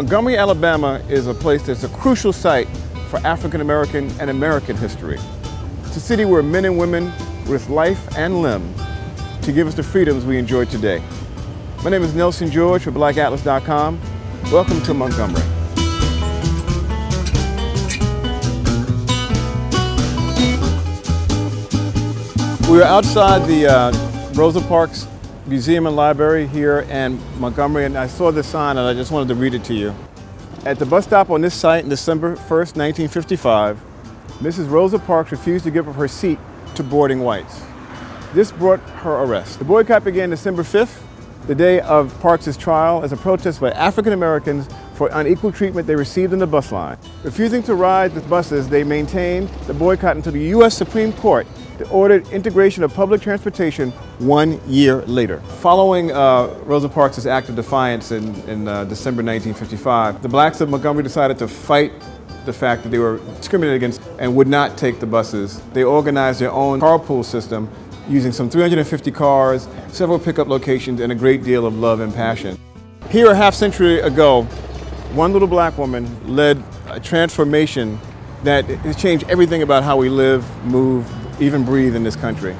Montgomery, Alabama is a place that's a crucial site for African American and American history. It's a city where men and women risked life and limb to give us the freedoms we enjoy today. My name is Nelson George for BlackAtlas.com. Welcome to Montgomery. We are outside the Rosa Parks Museum and Library here in Montgomery, and I saw this sign and I just wanted to read it to you. At the bus stop on this site on December 1st, 1955, Mrs. Rosa Parks refused to give up her seat to boarding whites. This brought her arrest. The boycott began December 5th, the day of Parks' trial, as a protest by African Americans for unequal treatment they received on the bus line. Refusing to ride the buses, they maintained the boycott until the U.S. Supreme Court ordered integration of public transportation 1 year later. Following Rosa Parks' act of defiance in December 1955, the blacks of Montgomery decided to fight the fact that they were discriminated against and would not take the buses. They organized their own carpool system using some 350 cars, several pickup locations, and a great deal of love and passion. Here, a half-century ago, one little black woman led a transformation that has changed everything about how we live, move, even breathe in this country.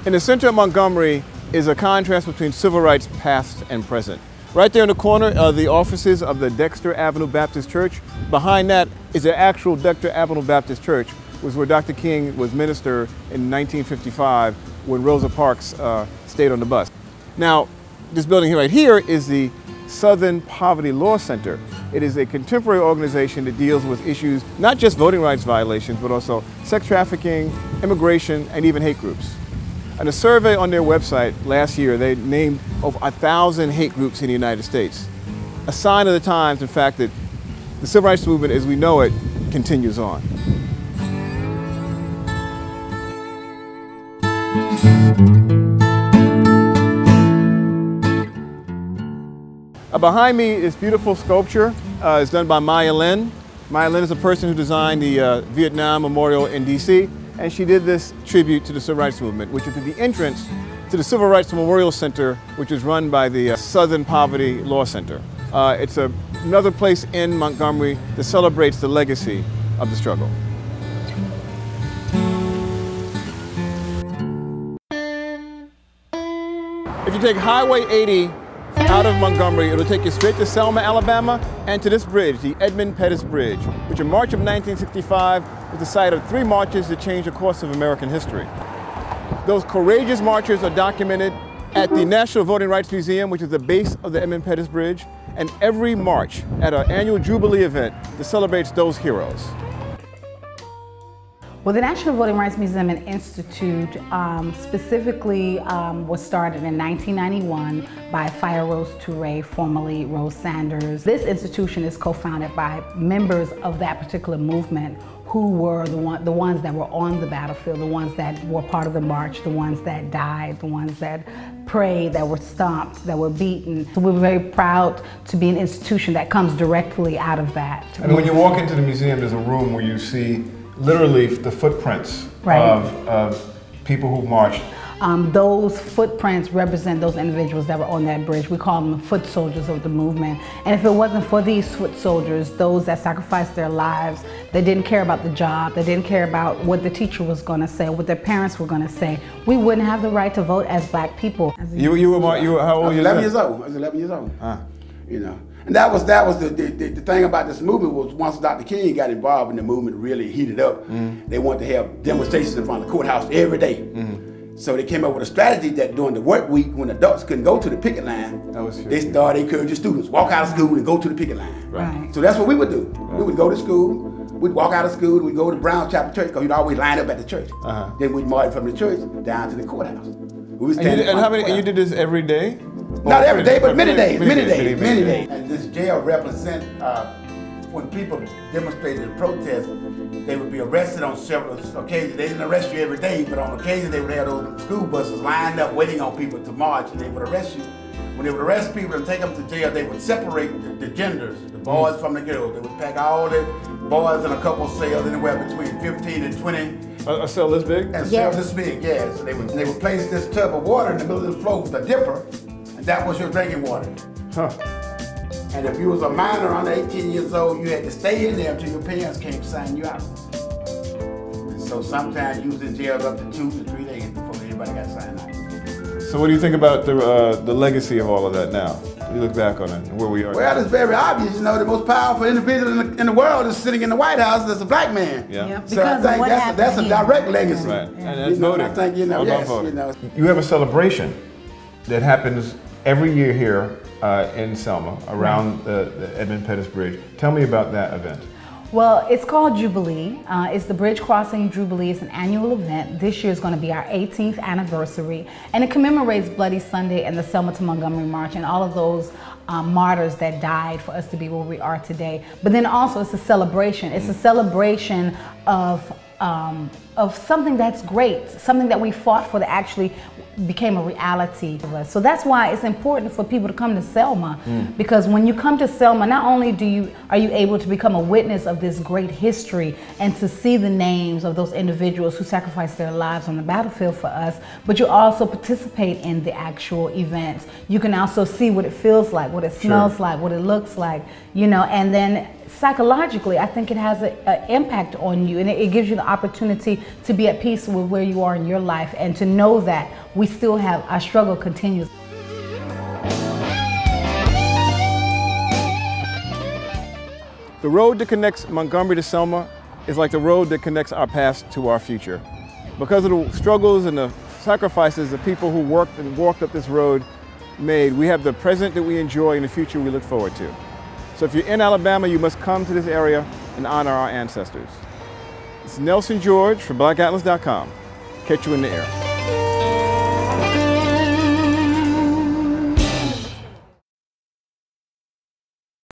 In the center of Montgomery is a contrast between civil rights past and present. Right there in the corner are the offices of the Dexter Avenue Baptist Church. Behind that is the actual Dexter Avenue Baptist Church, was where Dr. King was minister in 1955 when Rosa Parks stayed on the bus. Now, this building right here is the Southern Poverty Law Center. It is a contemporary organization that deals with issues, not just voting rights violations, but also sex trafficking, immigration, and even hate groups. In a survey on their website last year, they named over 1,000 hate groups in the United States. A sign of the times, in fact, that the civil rights movement as we know it continues on. Behind me is beautiful sculpture. It's done by Maya Lin. Maya Lin is a person who designed the Vietnam Memorial in DC, and she did this tribute to the civil rights movement, which is at the entrance to the Civil Rights Memorial Center, which is run by the Southern Poverty Law Center. It's another place in Montgomery that celebrates the legacy of the struggle. If you take Highway 80 out of Montgomery, it'll take you straight to Selma, Alabama, and to this bridge, the Edmund Pettus Bridge, which in March of 1965 was the site of 3 marches that changed the course of American history. Those courageous marchers are documented at the National Voting Rights Museum, which is the base of the Edmund Pettus Bridge, and every March at our annual Jubilee event that celebrates those heroes. Well, the National Voting Rights Museum and Institute specifically was started in 1991 by Fire Rose Touré, formerly Rose Sanders. This institution is co-founded by members of that particular movement who were the ones that were on the battlefield, the ones that were part of the march, the ones that died, the ones that prayed, that were stomped, that were beaten. So we're very proud to be an institution that comes directly out of that. I mean, when you walk into the museum, there's a room where you see literally the footprints of people who marched. Those footprints represent those individuals that were on that bridge. We call them foot soldiers of the movement. And if it wasn't for these foot soldiers, those that sacrificed their lives, they didn't care about the job, they didn't care about what the teacher was going to say, what their parents were going to say, we wouldn't have the right to vote as black people. You were how old? I was 11 years old. I was 11 years old. You know. And that was the thing about this movement was once Dr. King got involved and the movement really heated up, they wanted to have demonstrations in front of the courthouse every day. So they came up with a strategy that during the work week, when adults couldn't go to the picket line, they started encouraging students, walk out of school and go to the picket line. Right. So that's what we would do. We would go to school, we'd walk out of school, we'd go to Brown Chapel Church, because we'd always line up at the church. Then we'd march from the church down to the courthouse. And you did this every day? Not every day, but many days. And this jail represents when people demonstrated and protested, they would be arrested on several occasions. They didn't arrest you every day, but on occasion they would have those school buses lined up waiting on people to march, and they would arrest you. When they would arrest people and take them to jail, they would separate the genders, the boys from the girls. They would pack all the boys in a couple cells, anywhere between 15 and 20. A cell this big? And a cell this big, yeah. So they would place this tub of water in the middle of the floor with a dipper, and that was your drinking water. And if you was a minor under 18 years old, you had to stay in there until your parents came to sign you out. And so sometimes you was in jail up to 2 to 3 days before everybody got signed out. So what do you think about the legacy of all of that now? You look back on it and where we are Well, now. it's very obvious, you know, the most powerful individual in the world is sitting in the White House as a black man. Yeah. Yep, So I because of think what that's a happened direct legacy. Right, and that's You know, voting. I think, you know, All about yes, voting. you know. You have a celebration that happens every year here in Selma around the Edmund Pettus Bridge. Tell me about that event. Well, it's called Jubilee. It's the Bridge Crossing Jubilee. It's an annual event. This year is going to be our 18th anniversary, and it commemorates Bloody Sunday and the Selma to Montgomery March and all of those martyrs that died for us to be where we are today. But then also it's a celebration. It's a celebration of something that's great, something that we fought for that actually became a reality of us. So that's why it's important for people to come to Selma, because when you come to Selma, not only are you able to become a witness of this great history and to see the names of those individuals who sacrificed their lives on the battlefield for us, but you also participate in the actual events. You can also see what it feels like, what it smells like, what it looks like, you know, and then psychologically, I think it has an impact on you, and it gives you the opportunity to be at peace with where you are in your life and to know that we still have, our struggle continues. The road that connects Montgomery to Selma is like the road that connects our past to our future. Because of the struggles and the sacrifices the people who worked and walked up this road made, we have the present that we enjoy and the future we look forward to. So if you're in Alabama, you must come to this area and honor our ancestors. It's Nelson George from BlackAtlas.com. Catch you in the air.